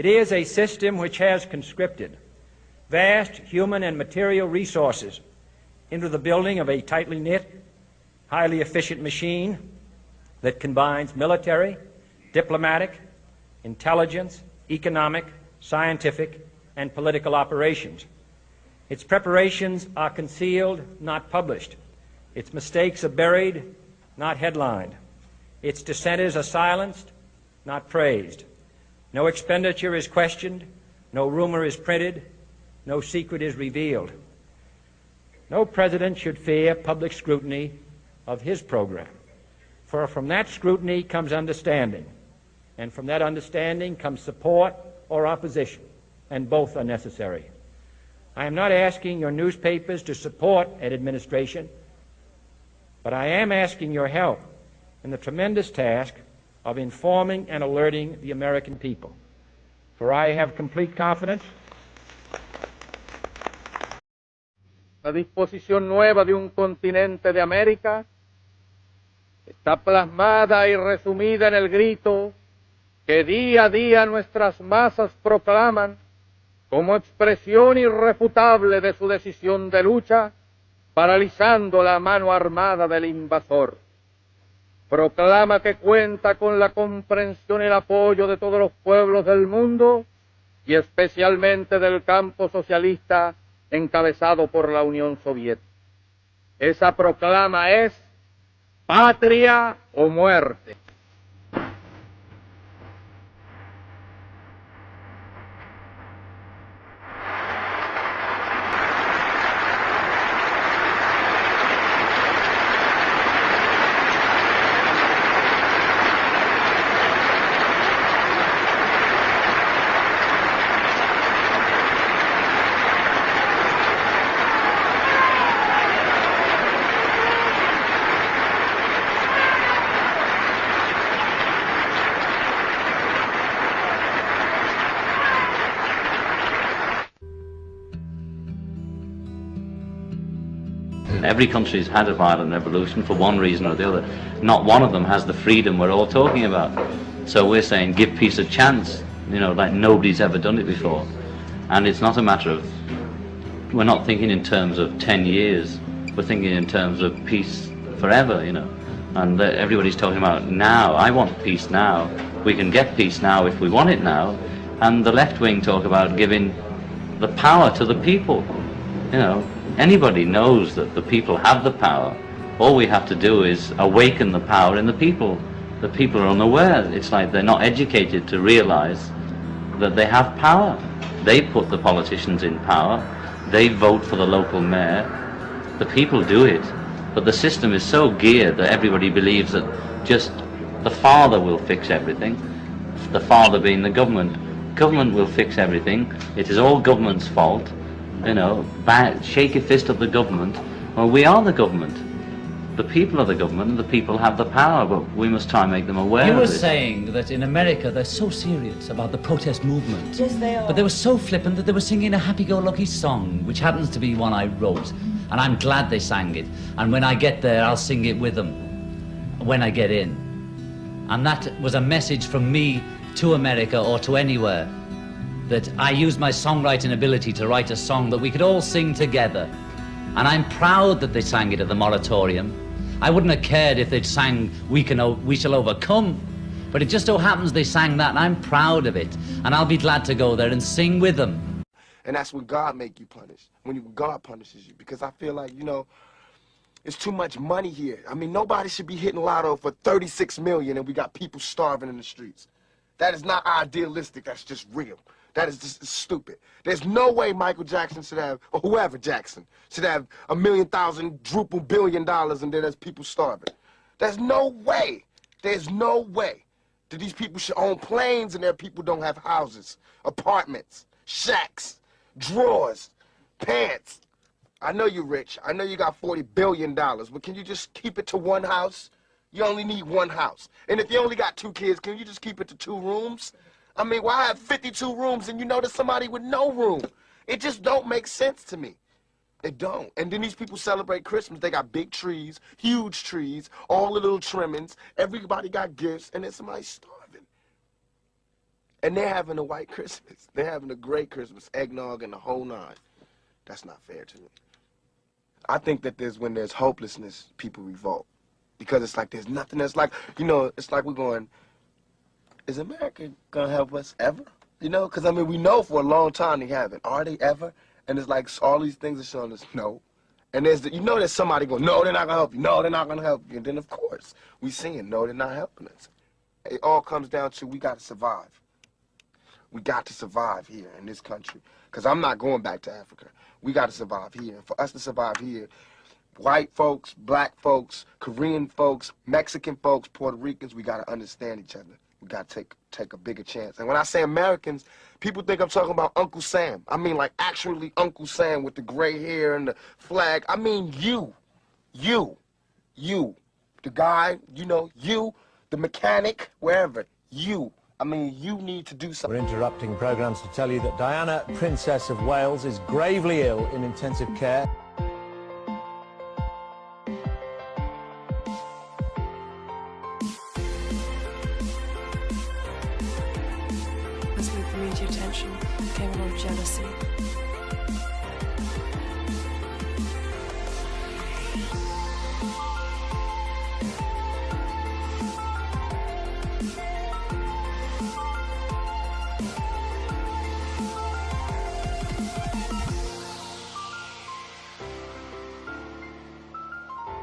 It is a system which has conscripted vast human and material resources into the building of a tightly knit, highly efficient machine that combines military, diplomatic, intelligence, economic, scientific, and political operations. Its preparations are concealed, not published. Its mistakes are buried, not headlined. Its dissenters are silenced, not praised. No expenditure is questioned, no rumor is printed, no secret is revealed. No president should fear public scrutiny of his program, for from that scrutiny comes understanding, and from that understanding comes support or opposition, and both are necessary. I am not asking your newspapers to support an administration, but I am asking your help in the tremendous task of informing and alerting the American people. For I have complete confidence. La disposición nueva de un continente de América está plasmada y resumida en el grito que día a día nuestras masas proclaman como expresión irrefutable de su decisión de lucha, paralizando la mano armada del invasor. Proclama que cuenta con la comprensión y el apoyo de todos los pueblos del mundo y especialmente del campo socialista encabezado por la Unión Soviética. Esa proclama es patria o muerte. Every country's had a violent revolution for one reason or the other. Not one of them has the freedom we're all talking about. So we're saying give peace a chance, you know, like nobody's ever done it before. And it's not a matter of, we're not thinking in terms of 10 years, we're thinking in terms of peace forever, you know. And everybody's talking about now, I want peace now. We can get peace now if we want it now. And the left wing talk about giving the power to the people, you know. Anybody knows that the people have the power. All we have to do is awaken the power in the people. The people are unaware. It's like they're not educated to realize that they have power. They put the politicians in power. They vote for the local mayor. The people do it. But the system is so geared that everybody believes that just the father will fix everything. The father being the government. Government will fix everything. It is all government's fault. You know, shake a fist at the government. Well, we are the government. The people are the government, and the people have the power, but we must try and make them aware of it. You were saying that in America they're so serious about the protest movement. Yes, they are. But they were so flippant that they were singing a happy-go-lucky song, which happens to be one I wrote. And I'm glad they sang it. And when I get there, I'll sing it with them, when I get in. And that was a message from me to America or to anywhere, that I used my songwriting ability to write a song that we could all sing together. And I'm proud that they sang it at the moratorium. I wouldn't have cared if they'd sang We Shall Overcome, but it just so happens they sang that, and I'm proud of it. And I'll be glad to go there and sing with them. And that's when God make you punish, when God punishes you. Because I feel like, you know, it's too much money here. I mean, nobody should be hitting lotto for 36 million and we got people starving in the streets. That is not idealistic, that's just real. That is just stupid. There's no way Michael Jackson should have, or whoever Jackson, should have $1,000,000 billion and then there's people starving. There's no way. There's no way that these people should own planes and their people don't have houses, apartments, shacks, drawers, pants. I know you're rich. I know you got $40 billion, but can you just keep it to one house? You only need one house. And if you only got 2 kids, can you just keep it to 2 rooms? I mean, why have 52 rooms and you know there's somebody with no room? It just don't make sense to me. It don't. And then these people celebrate Christmas. They got big trees, huge trees, all the little trimmings. Everybody got gifts, and then somebody's starving. And they're having a white Christmas. They're having a great Christmas, eggnog and the whole nine. That's not fair to me. I think that when there's hopelessness, people revolt. Because it's like there's nothing that's like, you know, it's like we're going, is America going to help us ever? You know, because, I mean, we know for a long time they haven't. Are they ever? And it's like all these things are showing us no. And you know there's somebody going, no, they're not going to help you. No, they're not going to help you. And then, of course, we seeing, no, they're not helping us. It all comes down to we got to survive. We got to survive here in this country. Because I'm not going back to Africa. We got to survive here. And for us to survive here, white folks, black folks, Korean folks, Mexican folks, Puerto Ricans, we got to understand each other. We got to take a bigger chance. And when I say Americans, people think I'm talking about Uncle Sam. I mean, like, actually Uncle Sam with the gray hair and the flag. I mean you. The guy, you know, you, the mechanic, wherever. You. I mean, you need to do something. We're interrupting programmes to tell you that Diana, Princess of Wales, is gravely ill in intensive care. As with the media attention came a lot of jealousy.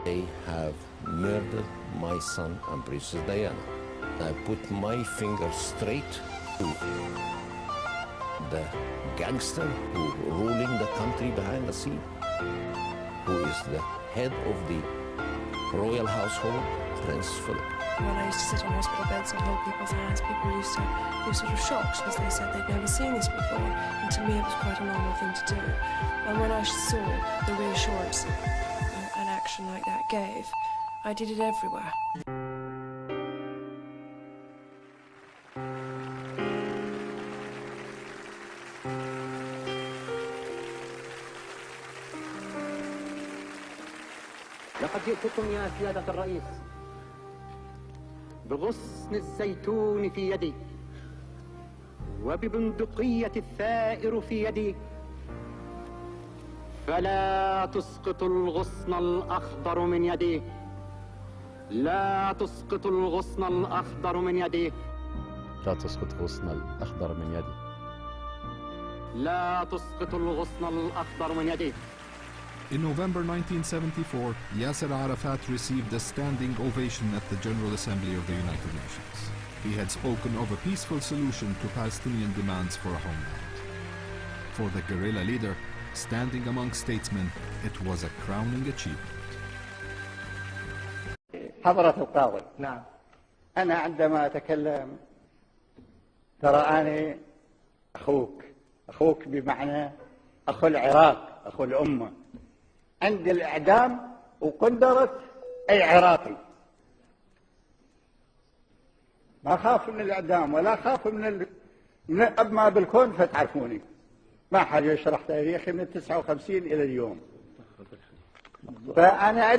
They have murdered my son and Princess Diana. I put my finger straight to the gangster who ruling the country behind the scene, who is the head of the royal household, Prince Philip. When I used to sit on hospital beds and hold people's hands, people used to be sort of shocked because they said they'd never seen this before. And to me, it was quite a normal thing to do. And when I saw the reassurance an action like that gave, I did it everywhere. لقد جئتكم يا سيادة الرئيس بغصن الزيتون في يدي وببندقية الثائر في يدي فلا تسقط الغصن الأخضر من يدي لا تسقط الغصن الأخضر من يدي لا تسقط الغصن الأخضر من يدي لا تسقط الغصن الأخضر من يدي. In November 1974, Yasser Arafat received a standing ovation at the General Assembly of the United Nations. He had spoken of a peaceful solution to Palestinian demands for a homeland. For the guerrilla leader, standing among statesmen, it was a crowning achievement. حضرة القاضي، نعم، أنا عندما أتكلم ترى أنا أخوك بمعنى أخو العراق، أخو الأمة. عندي الإعدام وقدرت أي عراقي. ما خاف من الإعدام ولا خاف من ما بالكون فتعرفوني. ما حد يشرح تاريخي من 59 إلى اليوم. فأنا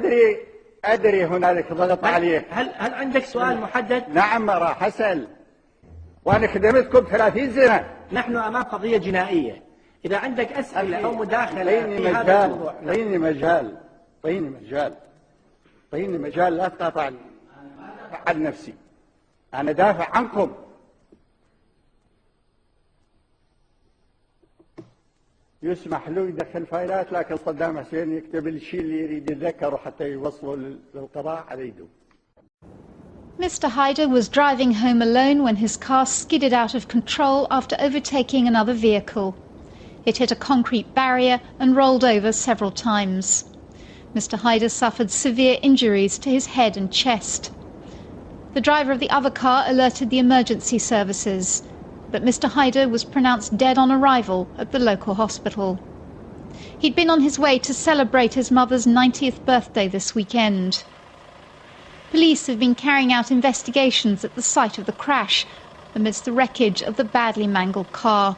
أدري هنالك ضغط عليك. هل عندك سؤال محدد؟ نعم راح أسأل. وأنا خدمتكم 30 سنة. نحن أمام قضية جنائية. إذا عندك أسئلة أو مداخلة في هذا الموضوع. طيني مجال لا تقاطعني. عن نفسي. أنا دافع عنكم. يسمح له يدخل فايلات لكن صدام حسين يكتب الشيء اللي يريد يتذكره حتى يوصلوا للقضاء على يده. Mr. Haider was driving home alone when his car skidded out of control after overtaking another vehicle. It hit a concrete barrier and rolled over several times. Mr. Haider suffered severe injuries to his head and chest. The driver of the other car alerted the emergency services, but Mr. Haider was pronounced dead on arrival at the local hospital. He'd been on his way to celebrate his mother's 90th birthday this weekend. Police have been carrying out investigations at the site of the crash, amidst the wreckage of the badly mangled car.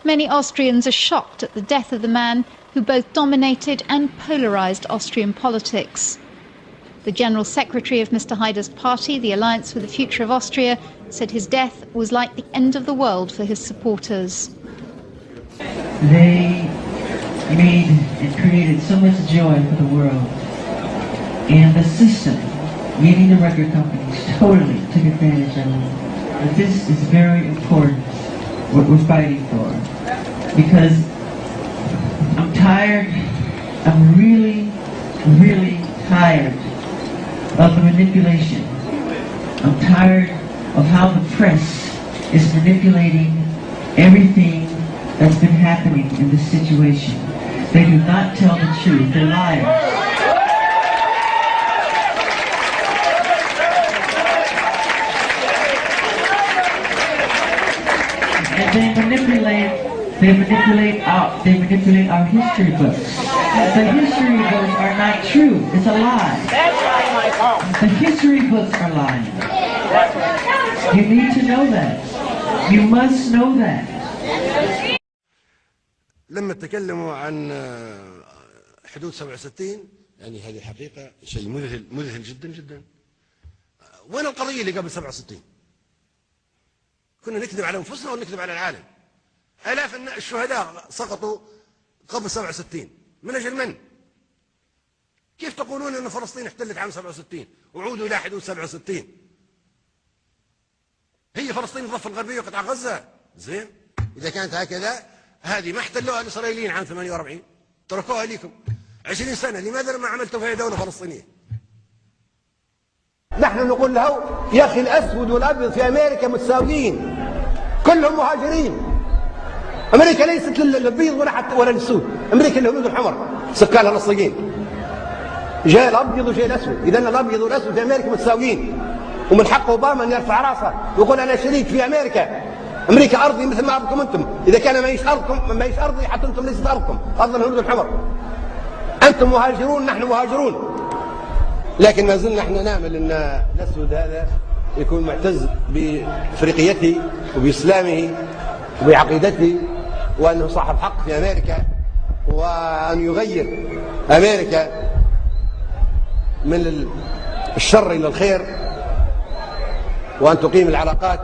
Many Austrians are shocked at the death of the man who both dominated and polarised Austrian politics. The General Secretary of Mr. Haider's party, the Alliance for the Future of Austria, said his death was like the end of the world for his supporters. They made and created so much joy for the world. And the system, meaning the record companies, totally took advantage of it. But this is very important, what we're fighting for. Because I'm tired, I'm really, really tired of the manipulation. I'm tired of how the press is manipulating everything that's been happening in this situation. They do not tell the truth, they're liars. And they manipulate our history books. The history books are not true. It's a lie. The history books are lying. You need to know that. You must know that. لما تكلموا عن حدود 67 يعني هذه حقيقة شيء مذهل جدا جدا. وين القضية اللي قبل 67؟ كنا نكذب على أنفسنا ونكذب على العالم. آلاف الشهداء سقطوا قبل 67 من أجل من؟ كيف تقولون أن فلسطين احتلت عام 67 وعودوا إلى حدود 67؟ هي فلسطين الضفة الغربية وقطاع غزة. زين؟ إذا كانت هكذا هذه ما احتلوها الإسرائيليين عام 48 تركوها لكم 20 سنة. لماذا ما عملتوا فيها دولة فلسطينية؟ نحن نقول له يا أخي الأسود والأبيض في أمريكا متساويين كلهم مهاجرين. أمريكا ليست للبيض ولا للسود، أمريكا للهنود الحمر سكانها الأصليين. جاء الأبيض وجاء الأسود، إذا الأبيض والأسود في أمريكا متساويين. ومن حق أوباما أن يرفع راسه ويقول أنا شريك في أمريكا. أمريكا أرضي مثل ما أرضكم أنتم، إذا كان ما أرضكم ما أرضي حتى أنتم ليست أرضكم، أرض الهنود الحمر. أنتم مهاجرون نحن مهاجرون. لكن ما زلنا احنا نامل أن الأسود هذا يكون معتز بإفريقيته وبإسلامه وبعقيدته وأنه صاحب حق في أمريكا وأن يغير أمريكا من الشر إلى الخير وأن تقيم العلاقات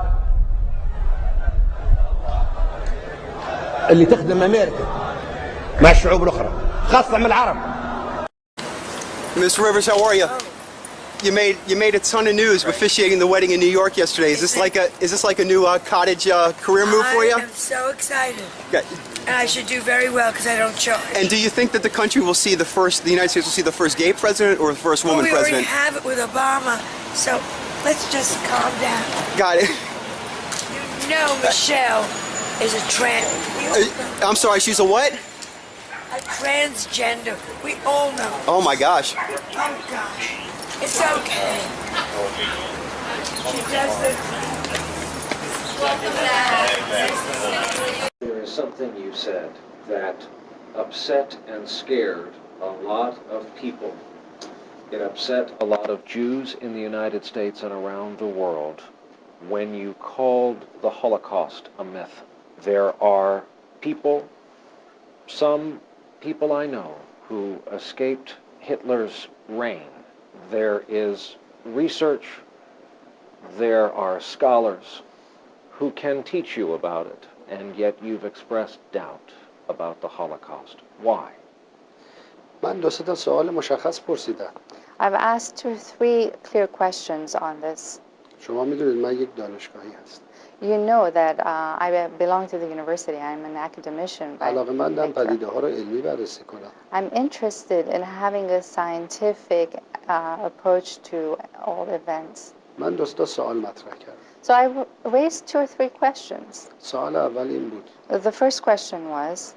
اللي تخدم أمريكا مع الشعوب الأخرى خاصة مع العرب. Ms. Rivers, how are you? You made a ton of news officiating the wedding in New York yesterday. Is this like a new cottage career move for you? I am so excited. Okay. And I should do very well because I don't charge. And do you think that the country will see the United States will see the first gay president or the first woman president? We already have it with Obama, so let's just calm down. Got it. You know Michelle is a I'm sorry, she's a what? A transgender. We all know. Oh my gosh. Oh gosh. It's okay. She does There is something you said that upset and scared a lot of people. It upset a lot of Jews in the United States and around the world when you called the Holocaust a myth. There are people, some people I know, who escaped Hitler's reign. There is research, there are scholars who can teach you about it, and yet you've expressed doubt about the Holocaust. Why? I've asked 2 or 3 clear questions on this. You know that I belong to the university. I'm an academician. I'm interested in having a scientific approach to all events. So I raised 2 or 3 questions. The first question was,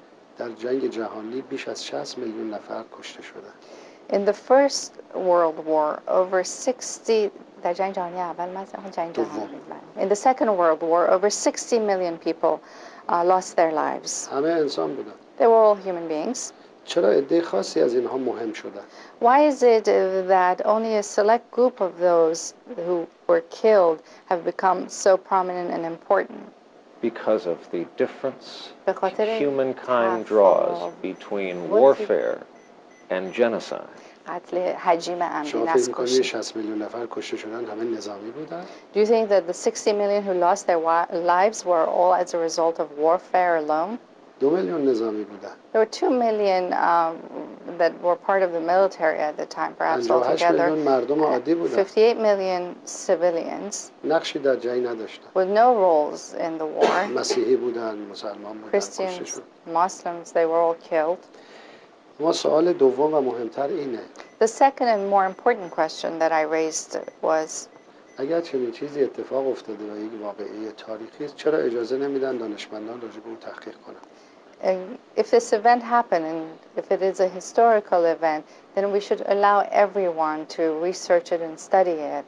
in the First World War, over 60 in the Second World War, over 60 million people lost their lives. They were all human beings. Why is it that only a select group of those who were killed have become so prominent and important? Because of the difference humankind draws between warfare and genocide. قتل حجیم عمدی شما فکر می‌کنید نسل کشی. 60 میلیون نفر کشته شدن همه نظامی بودن؟ Do you think that the 60 million who lost their lives were all as a result of warfare alone? 2 میلیون نظامی بودن. There were 2 million that were part of the military at the time, perhaps 58 میلیون altogether. مردم عادی بودن. 58 million civilians نقشی در جنگ نداشتن. with no roles in the war. مسیحی بودن، مسلمان بودن، کشته Christians, شدن. Muslims, they were all killed. اما سوال دوم و مهمتر اینه. The second and more important question that I raised was, اگر چنین چیزی اتفاق افتاده و یک واقعه تاریخی است، چرا اجازه نمیدن دانشمندان راجع به اون تحقیق کنن؟ if this event happened and if it is a historical event, then we should allow everyone to research it and study it.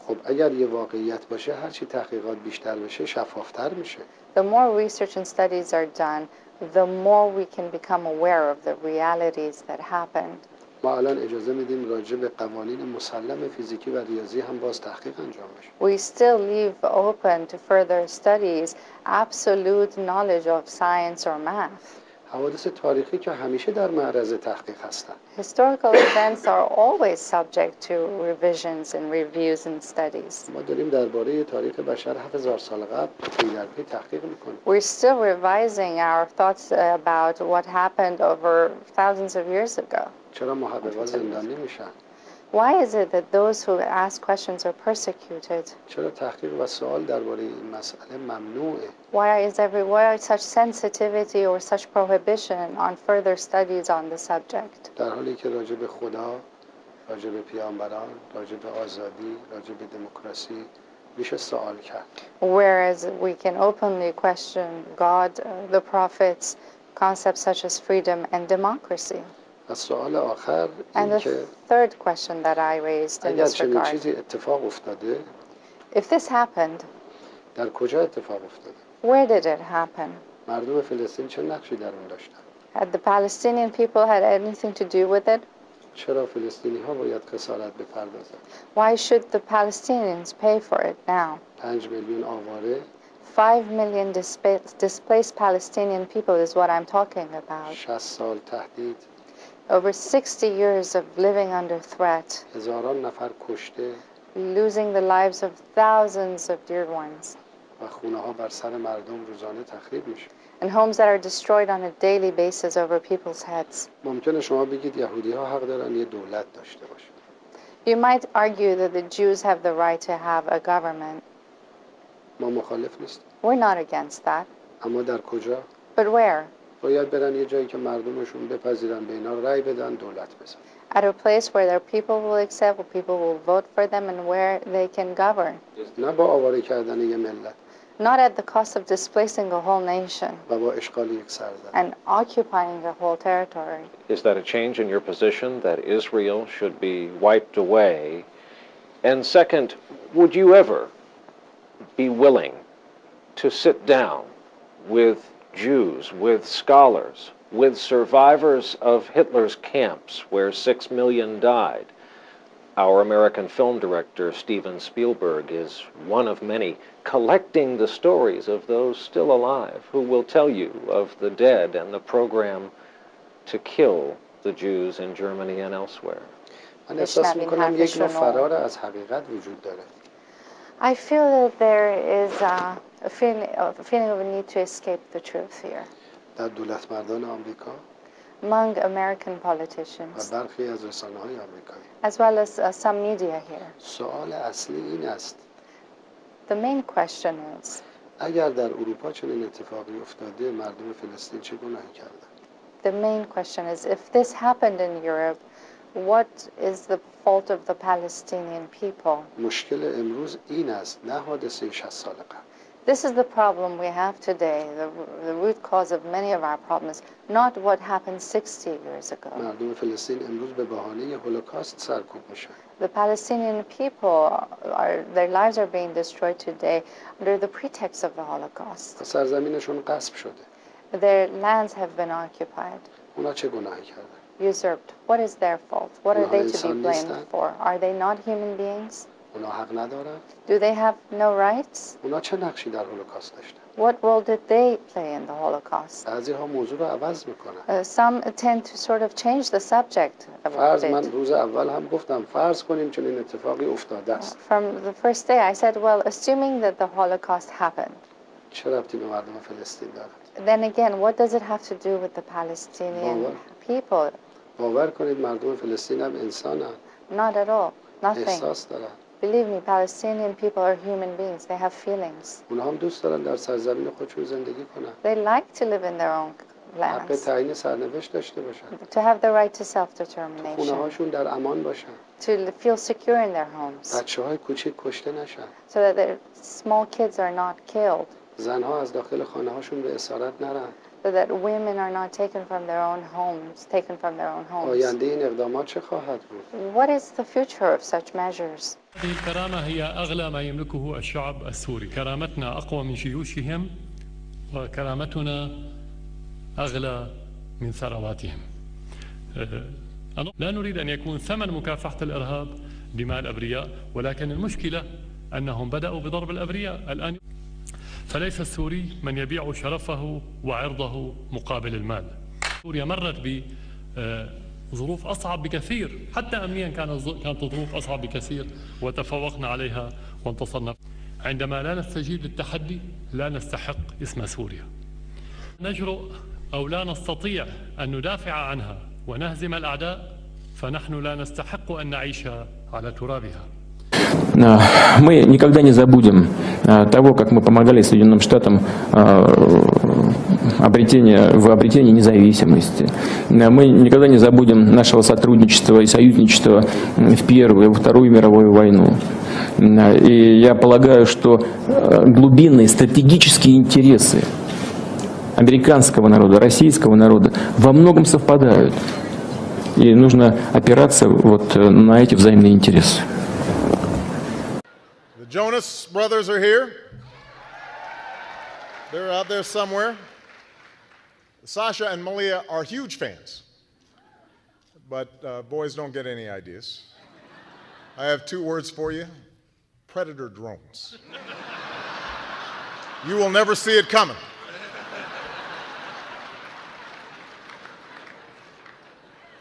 خب اگر یه واقعیت باشه، هر چی تحقیقات بیشتر بشه، شفافتر میشه. The more research and studies are done, the more we can become aware of the realities that happened. ما الان اجازه میدیم راجع به قوانین مسلم فیزیکی و ریاضی هم باز تحقیق انجام بشه. We still leave open to further studies absolute knowledge of science or math. حوادث تاریخی که همیشه در معرض تحقیق هستن. Historical events are always subject to revisions and reviews and studies. ما داریم درباره تاریخ بشر 7000 سال قبل پی در پی تحقیق میکنیم. We're still revising our thoughts about what happened over thousands of years ago. چرا محققان زندان نمیشن؟ Why is it that those who ask questions are persecuted? چرا تحقیق و سوال درباره این مسئله ممنوعه؟ Why such sensitivity or such prohibition on further studies on the subject? در حالی که راجع به خدا، راجع به پیامبران، راجع به آزادی، راجع به دموکراسی میشه سوال کرد. Whereas we can openly question God, the prophets, concepts such as freedom and democracy. سوال آخر And the third question that I raised in اگر this چنین regard, چیزی اتفاق افتاده، if this happened, در کجا اتفاق افتاده؟ where did it happen? مردم فلسطین چه نقشی در اون داشتن؟ Had the Palestinian people had anything to do with it? چرا فلسطینی ها باید خسارت بپردازند؟ Why should the Palestinians pay for it now? 5 میلیون آواره 5 million displaced Palestinian people is what I'm talking about. 60 سال تهدید Over 60 years of living under threat, هزاران نفر کشته losing the lives of thousands of dear ones, و خونه ها بر سر مردم روزانه تخریب میشه. and homes that are destroyed on a daily basis over people's heads. ممکنه شما بگید یهودی ها حق دارن یه دولت داشته باشن. You might argue that the Jews have the right to have a government. ما مخالف نیستیم. We're not against that. اما در کجا؟ But where? باید برن یه جایی که مردمشون بپذیرن، به اینا رأی بدن، دولت بزنن. At a place where their people will accept, where people will vote for them, and where they can govern. نه با آواره کردن یه ملت. Not at the cost of displacing a whole nation و با اشغال یک سرزمین. and occupying a whole territory. Is that a change in your position that Israel should be wiped away? And second, would you ever be willing to sit down with Jews, with scholars, with survivors of Hitler's camps where 6 million died? Our American film director, Steven Spielberg, is one of many, collecting the stories of those still alive who will tell you of the dead and the program to kill the Jews in Germany and elsewhere. من احساس می‌کنم یک نوع فرار از حقیقت وجود داره. I feel that there is a feeling of a need to escape the truth here. در دولت مردان آمریکا among American و politicians, برخی از رسانه‌های آمریکایی. as well as some media here. سوال اصلی این است. The main question is, اگر در اروپا چنین اتفاقی افتاده، مردم فلسطین چه گناهی کردند؟ the main question is, if this happened in Europe, what is the fault of the Palestinian people? مشکل امروز این است، نه حادثه 60 سال قبل. This is the problem we have today, the root cause of many of our problems, not what happened 60 years ago. مردم فلسطین امروز به بهانه هولوکاست سرکوب میشن. The Palestinian people, their lives are being destroyed today under the pretext of the Holocaust. سرزمینشون غصب شده. Their lands have been occupied, اونا چه گناهی کردن؟ usurped. What is their fault? What are they to be انسان blamed نیستن؟ for? Are they not human beings? اونا حق ندارن؟ Do they have no rights? اونا چه نقشی در هولوکاست داشتن؟ What role did they play in the Holocaust? بعضی‌ها موضوع رو عوض میکنن. Some tend to sort of change the subject a فرض bit. من روز اول هم گفتم فرض کنیم چنین اتفاقی افتاده است. From the first day I said, well, assuming that the Holocaust happened. چه ربطی به مردم فلسطین داره؟ Then again, what does it have to do with the Palestinian people? باور کنید مردم فلسطین هم انسانن. Not at all. Nothing. احساس دارن. Believe me, Palestinian people are human beings. They have feelings. اونها هم دوست دارن در سرزمین خودشون زندگی کنن. They like to live in their own حق lands. تعیین سرنوشت داشته باشن. To have the right to self-determination. خونه‌هاشون در امان باشن. To feel secure in their homes. بچه‌های کوچیک کشته نشن. So that their small kids are not killed. زنها از داخل خانه‌هاشون به اسارت نرن. So that women are not taken from their own homes. آینده این اقدامات چه خواهد بود؟ What is the future of such measures? هذه الكرامة هي أغلى ما يملكه الشعب السوري. كرامتنا أقوى من جيوشهم وكرامتنا أغلى من ثرواتهم. لا نريد أن يكون ثمن مكافحة الإرهاب دماء الأبرياء، ولكن المشكلة أنهم بدأوا بضرب الأبرياء الآن. فليس السوري من يبيع شرفه وعرضه مقابل المال. سوريا مرت بظروف أصعب بكثير، حتى أمنيا كانت ظروف أصعب بكثير وتفوقنا عليها وانتصرنا. عندما لا نستجيب للتحدي لا نستحق اسم سوريا. نجرؤ أو لا نستطيع أن ندافع عنها ونهزم الأعداء فنحن لا نستحق أن نعيش على ترابها. Мы никогда не забудем того, как мы помогали Соединенным Штатам в обретении независимости. Мы никогда не забудем нашего сотрудничества и союзничества в Первую и Вторую мировую войну. И я полагаю, что глубинные стратегические интересы американского народа, российского народа во многом совпадают. И нужно опираться вот на эти взаимные интересы. The Jonas brothers are here. They're out there somewhere. Sasha and Malia are huge fans. But boys don't get any ideas. I have two words for you. Predator drones. You will never see it coming.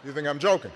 You think I'm joking?